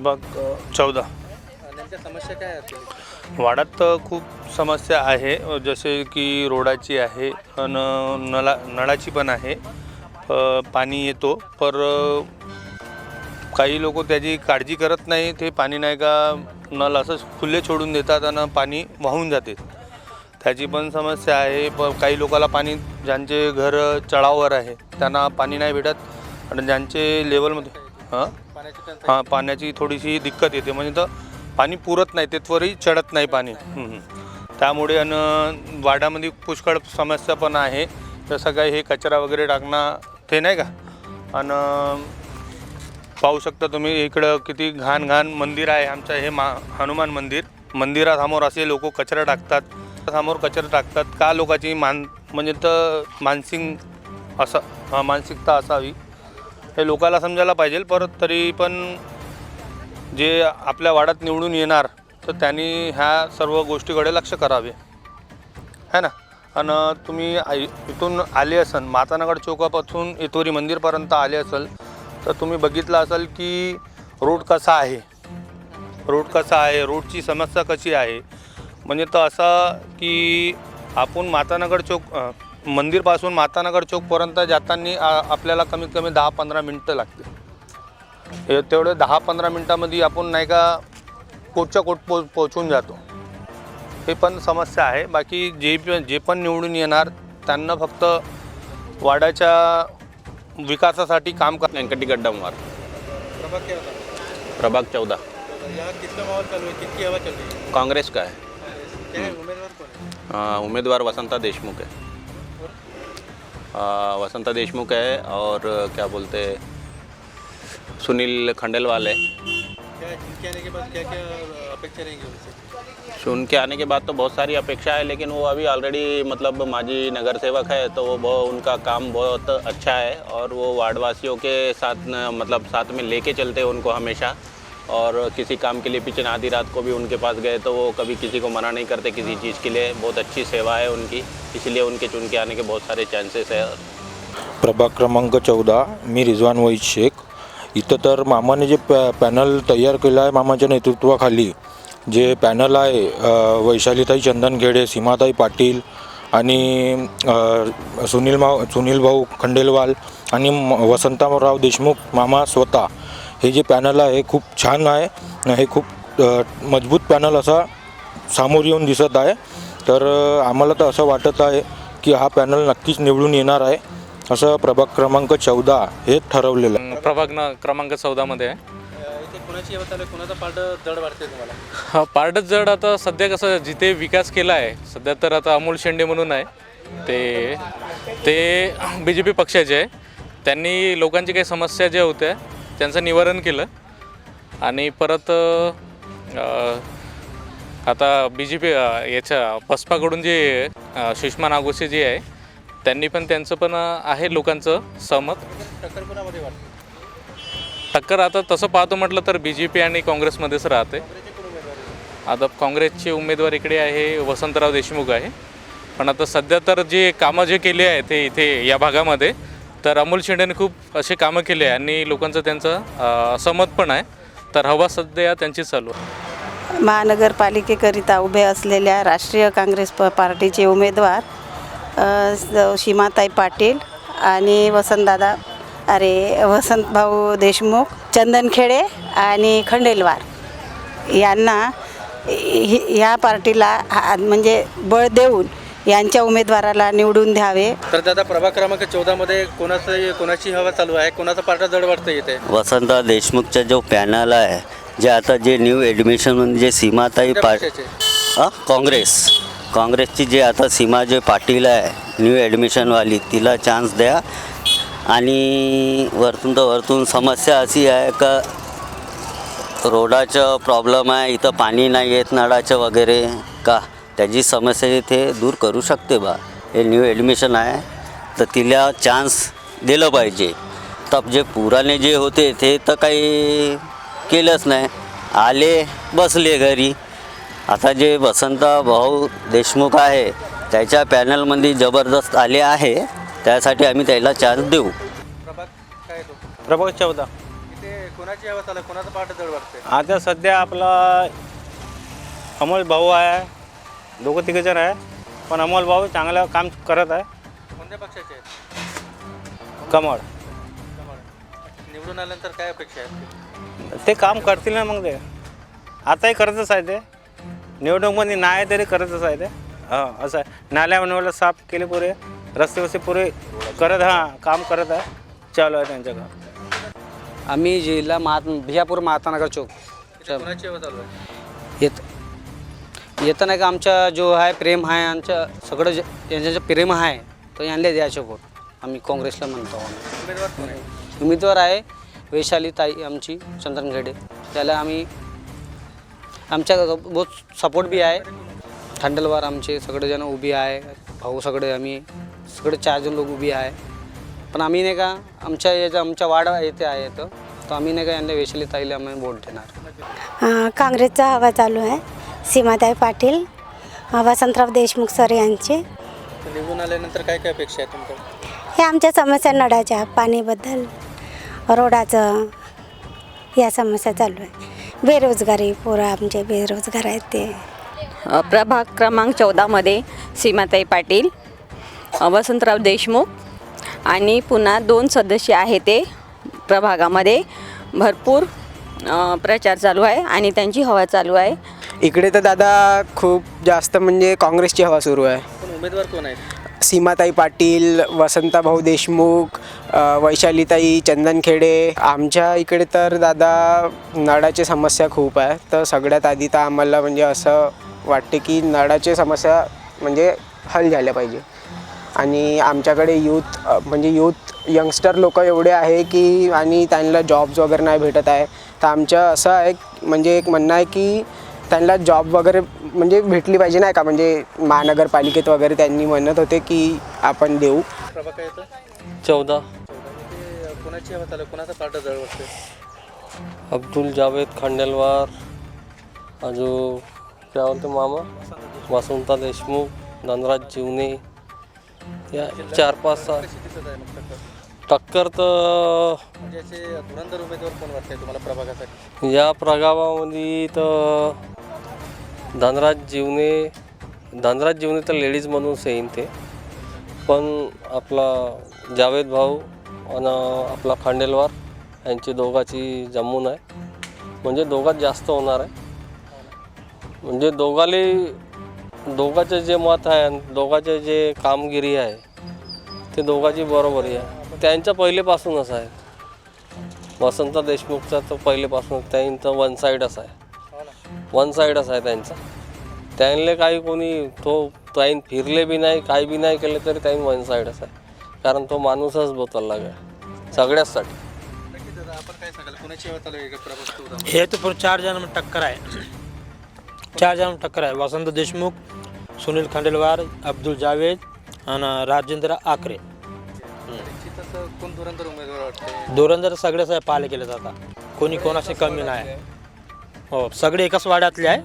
प्रभाग 14. नेमक्या समस्या काय आहेत? वाड्यात खूप समस्या आहे, जसे की रोडाची आहे आणि नळाची पण आहे. पाणी येतो पर काही लोक त्याची काळजी करत नाही. ते पाणी नाही का नळ असं खुले सोडून देतात आणि पाणी वाहून जाते. त्याची पण समस्या आहे. काही लोकांना पाणी, ज्यांचे घर चढावर आहे त्यांना पाणी नाही भेटत आणि ज्यांचे लेवलमध्ये पाण्याची थोडीशी दिक्कत येते. म्हणजे तर पाणी पुरत नाही, तिथवरही चढत नाही पाणी. त्यामुळे आणि वाड्यामध्ये पुष्कळ समस्या पण आहे. जसं काय हे कचरा वगैरे टाकणं ते नाही का. आणि पाहू शकता तुम्ही इकडं किती घाण मंदिर आहे आमचं. हे हनुमान मंदिर, मंदिरासमोर असे लोक कचरा टाकतात. समोर कचरा टाकतात का लोकांची म्हणजे तर मानसिकता असावी हे लोकांना समजायला पाहिजे. परत तरी पण जे आपल्या वाड्यात निवडून येणार तर त्यांनी ह्या सर्व गोष्टीकडे लक्ष करावे, है ना. आणि तुम्ही इथून आले असाल, मातानगर चौकापासून इतोरी मंदिरपर्यंत आले असाल तर तुम्ही बघितलं असाल की रोड कसा आहे, रोडची समस्या कशी आहे. म्हणजे तर असं की आपण मातानगर चौक मंदिरपासून मातानगर चौकपर्यंत जाताना आपल्याला कमीत कमी 10-15 मिनटं लागते. तेवढे 10-15 मिनटामध्ये आपण नाही का कोटच्या कोट पोचून जातो. हे पण समस्या आहे. बाकी जे पण निवडून येणार त्यांना फक्त वाड्याच्या विकासासाठी काम कर. वेंकटी गड्डमवार, प्रभाग क्या होता? प्रभाग 14. यहाँ किसका माहौल चालू है, किसकी हवा चल रही है? कांग्रेस का है। क्या है, उम्मीदवार कौन है? उम्मीदवार वसंता देशमुख है। वसंता देशमुख है और क्या बोलते हैं सुनील खंडेलवाल है। क्या जिनके आने के बाद क्या क्या अपेक्षा रहेंगी उनसे? उनके आने के बाद तो बहुत सारी अपेक्षा है, लेकिन वो अभी ऑलरेडी मतलब माजी नगर सेवक है तो वो उनका काम बहुत अच्छा है और वो वार्डवासियों के साथ मतलब साथ में लेके चलते हैं उनको हमेशा। और किसी काम के लिए पीछे आधी रात को भी उनके पास गए तो वो कभी किसी को मना नहीं करते किसी चीज़ के लिए। बहुत अच्छी सेवा है उनकी, इसलिए उनके चुन के आने के बहुत सारे चांसेस है। प्रभाग क्रमांक 14, मी रिजवान वहीद शेख. इथं तर मामाने जे पॅनल तयार केलं आहे, मामाच्या नेतृत्वाखाली जे पॅनल आहे, वैशालीताई चंदनखेडे, सीमाताई पाटील आणि सुनील भाऊ खंडेलवाल आणि वसंतराव देशमुख मामा स्वतः, हे जे पॅनल आहे खूप छान आहे. हे खूप मजबूत पॅनल असा समोर येऊन दिसत आहे. तर आम्हाला तर असं वाटत आहे की हा पॅनल नक्कीच निवडून येणार आहे, असं प्रभाग क्रमांक 14 हे ठरवलेलं आहे. प्रभाग क्रमांक 14 मध्ये आहे. इथे कोणाची हवा चालू आहे, कोणाचा पार्ट जड वाटते तुम्हाला? हा पार्टच जड. आता सध्या कसं जिथे विकास केला आहे सध्या तर आता अमोल शेंडे म्हणून आहे, ते BJP पक्षाचे आहे. त्यांनी लोकांची काही समस्या ज्या होत्या त्यांचं निवारण केलं. आणि परत आता BJP याच्या बसपाकडून जे सुषमा नागोसे जे आहे त्यांनी पण त्यांचं पण आहे लोकांचं सहमत. टक्कर कोणामध्ये वाटते? टक्कर आता तसं पाहतो म्हटलं तर BJP आणि काँग्रेसमध्येच राहते. आता काँग्रेसचे उमेदवार इकडे आहे वसंतराव देशमुख आहे. पण आता सध्या तर जे कामं जे केले आहे ते इथे या भागामध्ये तर अमोल शेंडेने खूप असे कामं केले आहे आणि लोकांचं त्यांचं सहमत पण आहे. तर हवा सध्या त्यांची चालू आहे. महानगरपालिकेकरिता उभे असलेल्या राष्ट्रीय काँग्रेस पार्टीचे उमेदवार सीमाताई पाटील आणि वसंतभाऊ देशमुख, चंदनखेडे आणि खंडेलवाल यांना ह्या पार्टीला म्हणजे बळ देऊन यांच्या उमेदवाराला निवडून द्यावे. तर दादा, प्रभाग क्रमांक 14 मध्ये कोणाची हवा चालू आहे, कोणाचा पार्ट जड वाटतं इथे? वसंता देशमुखचा जो पॅनल आहे, जे आता जे न्यू ॲडमिशन म्हणजे जे सीमाताई काँग्रेसची जे आता सीमा जे पाटील आहे न्यू ॲडमिशनवाली, तिला चान्स द्या. आणि वरतून समस्या अशी आहे का रोडाचं प्रॉब्लेम आहे, इथं पाणी नाही येत नळाचं वगैरे का, त्याची समस्या इथे दूर करू शकते बा. हे न्यू ॲडमिशन आहे तर तिला चान्स दिलं पाहिजे. तर जे पुराणे जे होते ते तर काही केलंच नाही, आले बसले घरी. आता जे वसंता भाऊ देशमुख आहे त्याच्या पॅनलमध्ये जबरदस्त आले आहे, त्यासाठी आम्ही त्याला चान्स देऊ. प्रभाग काय तो? प्रभाग 14. इथे कोणाची हवा चालू आहे, कोणाचं पार्ट जड वाटतंय? आता सध्या आपला अमोल भाऊ आहे, दोघं तिघजण आहे, पण अमोल भाऊ चांगलं काम करत आहे. कोणत्या पक्षाचे आहेत? कमळ कमळ. निवडून आल्यानंतर काय अपेक्षा आहेत? ते काम करतील ना, मग ते आताही करतच आहे. ते निवडणूकमध्ये नाही तरी करतच आहे ते. हां, असं आहे. नाल्या बनवायला साफ केले पुरे, रस्ते वस्ते पुरे करत, हां काम करत आहे, चालू आहे त्यांचं काम. आम्ही जिल्हा बिजापूर महात्मानगर चौक इथे कोणाची हवा चालू आहे? येतं नाही का आमचा जो आहे प्रेम आहे, आमचं सगळं यांचं प्रेम आहे तो यांना द्यायचं वोट. आम्ही काँग्रेसला म्हणतो. उमेदवार कोण आहे? उमेदवार आहे वैशाली ताई आमची चंदनखेडे. त्याला आम्ही आमच्या बहुत सपोर्ट बी आहे. खांडलवार आमचे सगळेजण उभी आहे, भाऊ सगळे, आम्ही सगळे 4 जण लोक उभी आहे. पण आम्ही नाही का आमच्या वाडा येथे आहे तर आम्ही नाही का यांना वैशाली ताईला आम्ही वोट देणार. काँग्रेसचा हवा चालू आहे. सीमाताई पाटील, वसंतराव देशमुख सर यांचे. तर निवडून आल्यानंतर काय काय अपेक्षा आहे तुमच्या? हे आमच्या समस्या नळाच्या पाणीबद्दल, रोडाचं, या समस्या चालू आहे. बेरोजगारी, पोरं आमचे बेरोजगार आहेत ते. प्रभाग क्रमांक 14मध्ये सीमाताई पाटील, वसंतराव देशमुख आणि पुन्हा 2 सदस्य आहे. ते प्रभागामध्ये भरपूर प्रचार चालू आहे आणि त्यांची हवा चालू आहे. इकडे तर दादा खूप जास्त म्हणजे काँग्रेसची हवा सुरू आहे. पण उमेदवार कोण आहेत? सीमाताई पाटील, वसंतभाऊ देशमुख, वैशालीताई चंदनखेडे. आमच्या इकडे तर दादा नळाची समस्या खूप आहे. तर सगळ्यात आधी तर आम्हाला म्हणजे असं वाटते की नळाची समस्या म्हणजे हल झाल्या पाहिजे. आणि आमच्याकडे यूथ यंगस्टर लोक एवढे आहे की आणि त्यांना जॉब्स वगैरे नाही भेटत आहे. तर आमचं असं आहे म्हणजे एक म्हणणं आहे की त्यांना जॉब वगैरे म्हणजे भेटली पाहिजे नाही का. म्हणजे महानगरपालिकेत वगैरे त्यांनी म्हणत होते की आपण देऊ. प्रभाग काय येतं? 14. इथे कोणाची हवा चालू आहे, कोणाचा पार्ट जड वाटतंय? अब्दुल जावेद खांडेलवार, अजून काय बोलते मामा, वसंता देशमुख, धनराज जीवने, या 4-5 कशी दिसत आहे मग टक्कर? टक्कर तर म्हणजे असे धुरंधर उमेदवार कोण वाटतंय तुम्हाला प्रभागासाठी? या प्रभागामध्ये तर धनराज जीवने तर लेडीज म्हणून येईन ते. पण आपला जावेद भाऊ आणि आपला खांडेलवार यांची दोघाची जमून आहे. म्हणजे दोघात जास्त होणार आहे. म्हणजे दोघाचे जे मत आहे आणि दोघाचे जे कामगिरी आहे ते दोघाची बरोबरी आहे. त्यांच्या पहिलेपासूनच आहे. वसंत देशमुखचा तर पहिलेपासून त्यांचं वन साईडच आहे त्यांचा. त्यांना काही कोणी त्याईन फिरले बी नाही, काही बी नाही केले तरी त्यांनी वन साईडच आहे. कारण तो माणूसच बोलायला लागला सगळ्यासाठी. नक्की दादा, आपण काय सांगाल, कोणाची हवा चालू आहे का प्रभाग 14 मध्ये? हे तो पूर्ण 4 जण में टक्कर आहे. 4 जण में टक्कर आहे. वसंत देशमुख, सुनील खांडेलवार, अब्दुल जावेद आणि राजेंद्र आकरे. निश्चित असं कोण धुरंधर उमेदवार वाटते? धुरंधर सगळेच आहे पाले केले जातात. कोणी कोणाशी कमी नाही. हो, सगळे एकाच वाड्यातले आहे.